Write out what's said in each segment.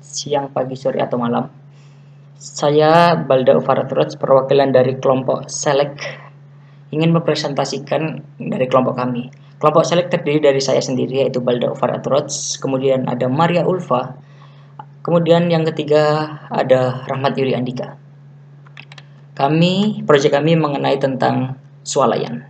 siang, pagi, sore, atau malam. Saya Balda Ufaraturaj, perwakilan dari kelompok Select, ingin mempresentasikan dari kelompok kami. Kelompok Select terdiri dari saya sendiri, yaitu Balda Ufaraturaj, kemudian ada Maria Ulfa, kemudian yang ketiga ada Rahmat Yuri Andika. Proyek kami mengenai tentang swalayan.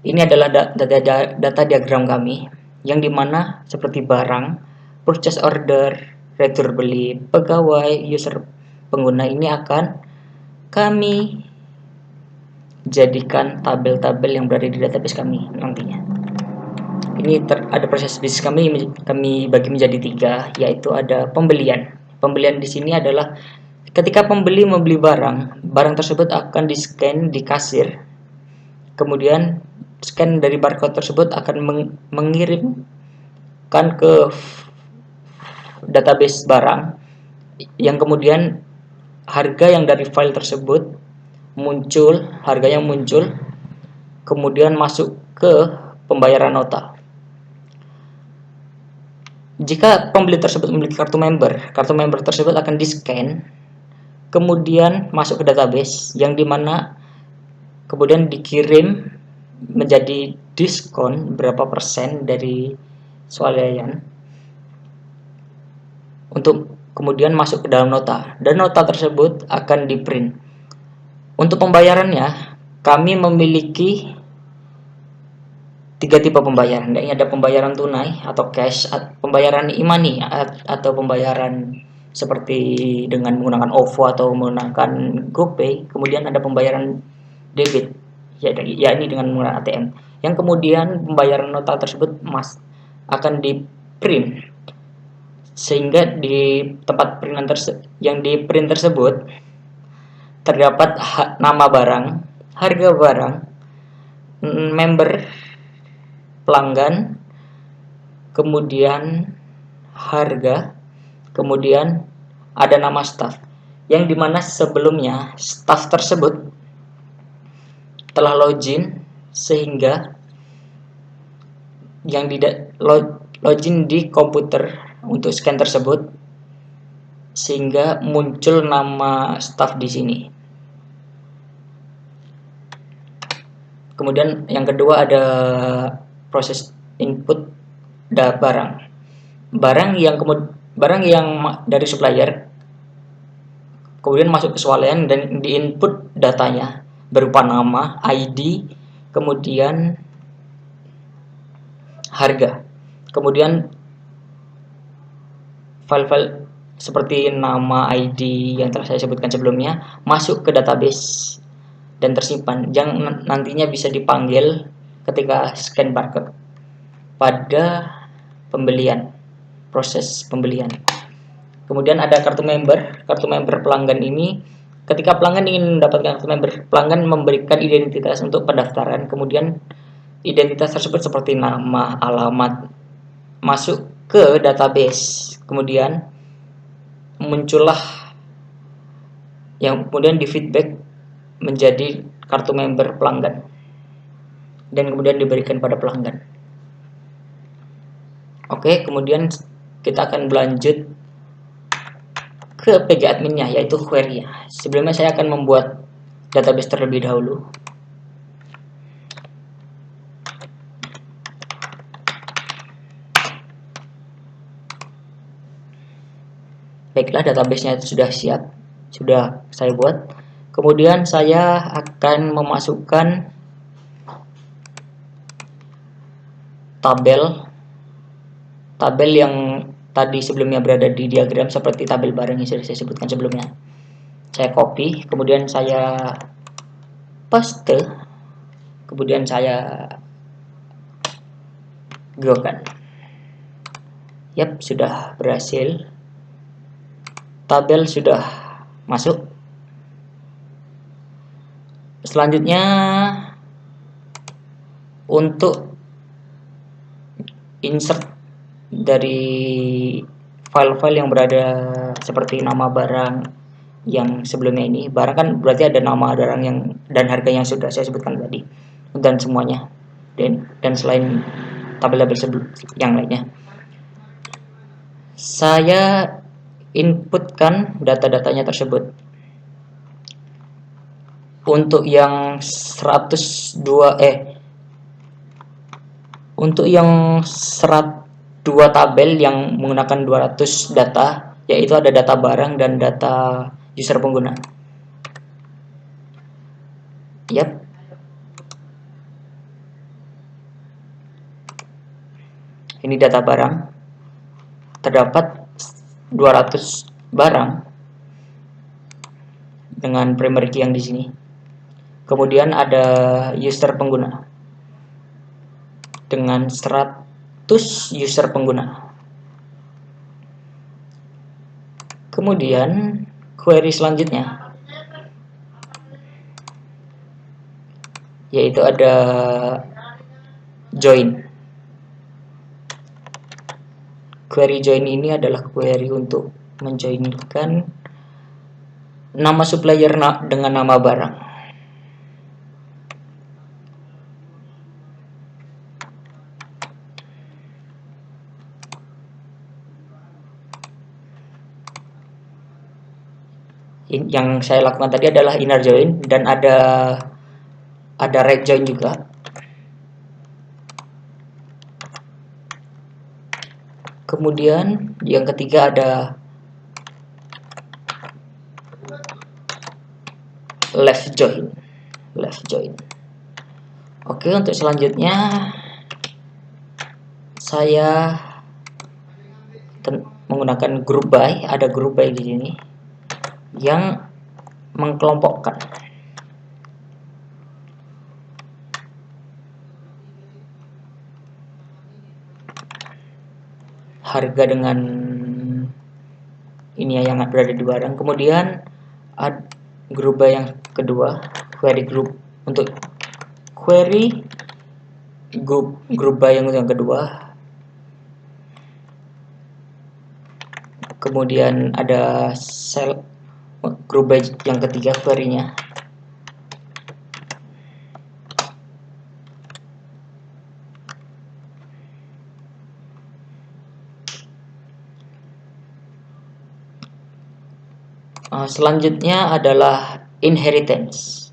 Ini adalah data diagram kami, yang dimana seperti barang, purchase order, retur beli, pegawai, user, pengguna ini akan kami jadikan tabel-tabel yang berada di database kami nantinya. Ini ada proses bisnis kami bagi menjadi 3, yaitu ada pembelian. Pembelian di sini adalah ketika pembeli membeli barang tersebut akan di-scan di kasir. Kemudian scan dari barcode tersebut akan mengirimkan ke database barang, yang kemudian harga yang dari file tersebut harga yang muncul, kemudian masuk ke pembayaran nota. Jika pembeli tersebut memiliki kartu member tersebut akan di-scan, kemudian masuk ke database, yang dimana kemudian dikirim menjadi diskon berapa persen dari swalayan untuk kemudian masuk ke dalam nota, dan nota tersebut akan di-print. Untuk pembayarannya, kami memiliki 3 tipe pembayaran. Ini ada pembayaran tunai atau cash, pembayaran e-money atau pembayaran seperti dengan menggunakan OVO atau menggunakan GoPay. Kemudian ada pembayaran debit, yakni dengan menggunakan ATM. Yang kemudian pembayaran nota tersebut akan di-print, sehingga di tempat printan yang di-print tersebut terdapat nama barang, harga barang, member pelanggan, kemudian harga, kemudian ada nama staff, yang dimana sebelumnya staff tersebut telah login, sehingga yang login di komputer untuk scan tersebut, sehingga muncul nama staff di sini. Kemudian yang kedua ada proses input barang yang dari supplier kemudian masuk ke swalayan dan diinput datanya berupa nama, ID, kemudian harga. Kemudian file-file seperti nama, ID yang telah saya sebutkan sebelumnya masuk ke database dan tersimpan, yang nantinya bisa dipanggil ketika scan barcode pada proses pembelian. Kemudian ada kartu member pelanggan. Ini ketika pelanggan ingin mendapatkan kartu member, pelanggan memberikan identitas untuk pendaftaran, kemudian identitas tersebut seperti nama, alamat masuk ke database, kemudian muncullah yang kemudian di feedback menjadi kartu member pelanggan dan kemudian diberikan pada pelanggan. Oke, kemudian kita akan berlanjut ke PG adminnya, yaitu query. Sebelumnya saya akan membuat database terlebih dahulu. Baiklah, databasenya sudah siap, sudah saya buat. Kemudian saya akan memasukkan tabel yang tadi sebelumnya berada di diagram seperti tabel barang yang sudah saya sebutkan sebelumnya. Saya copy, kemudian saya paste, kemudian saya go-kan. Yap, sudah berhasil. Tabel sudah masuk. Selanjutnya untuk insert dari file-file yang berada seperti nama barang yang sebelumnya ini. Barang kan berarti ada nama barang dan harga yang sudah saya sebutkan tadi, dan semuanya, dan selain tabel-tabel yang lainnya. Saya inputkan data-datanya tersebut. Untuk yang 102 tabel yang menggunakan 200 data, yaitu ada data barang dan data user pengguna. Yap. Ini data barang. Terdapat 200 barang dengan primary key yang di sini. Kemudian ada user pengguna dengan 100 user pengguna. Kemudian query selanjutnya yaitu ada join. Query join ini adalah query untuk menjoinkan nama supplier dengan nama barang. Yang saya lakukan tadi adalah inner join dan ada right join juga. Kemudian yang ketiga ada left join. Oke, untuk selanjutnya saya menggunakan group by. Ada group by di sini yang mengkelompokkan harga dengan ini yang berada di barang. Kemudian ada group by yang kedua, query group untuk query group by yang kedua. Kemudian ada cell group by yang ketiga query-nya. Selanjutnya adalah inheritance,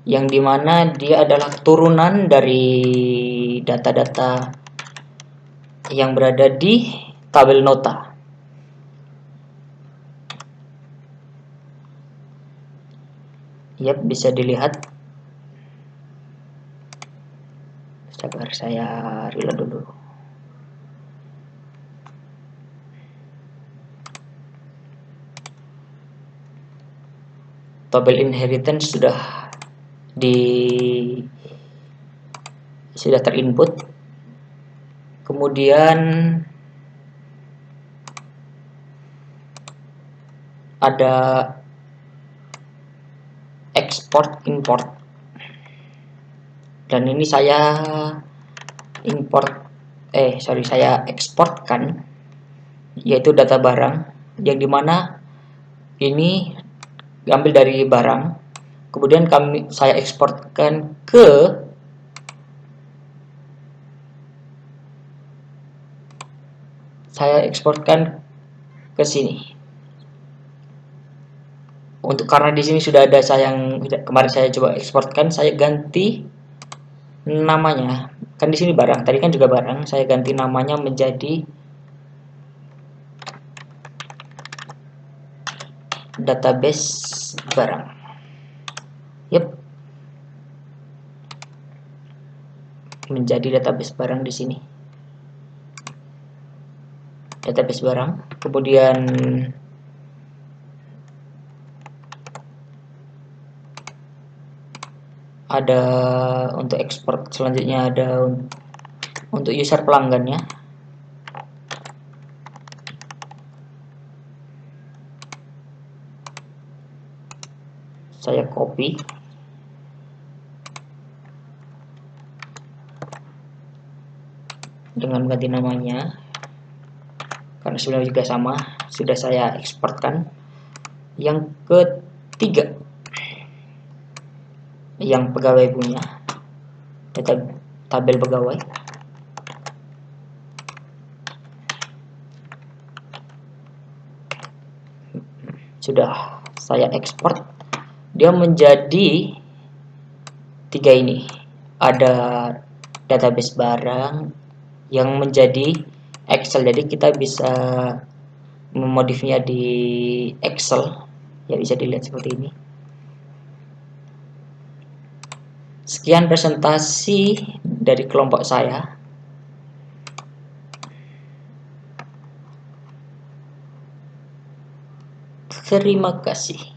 yang dimana dia adalah turunan dari data-data yang berada di tabel nota. Yap, bisa dilihat. Sabar, saya reload dulu. Tabel inheritance sudah terinput. Kemudian ada export import, dan ini saya saya eksporkan, yaitu data barang yang dimana ini diambil dari barang. Kemudian saya eksporkan ke sini. Karena di sini sudah ada yang kemarin saya coba eksporkan, saya ganti namanya. Kan di sini barang, tadi kan juga barang, saya ganti namanya menjadi database barang. Yep. Menjadi database barang di sini. Database barang. Kemudian ada untuk ekspor selanjutnya, ada untuk user pelanggannya. Saya copy. Dengan mengganti namanya. Karena sebenarnya juga sama, sudah saya eksporkan. Yang ketiga, yang pegawai punya, tabel pegawai. Sudah saya ekspor, dia menjadi 3 ini. Ada database barang yang menjadi Excel, jadi kita bisa memodifnya di Excel ya, bisa dilihat seperti ini. Sekian presentasi dari kelompok saya. Terima kasih.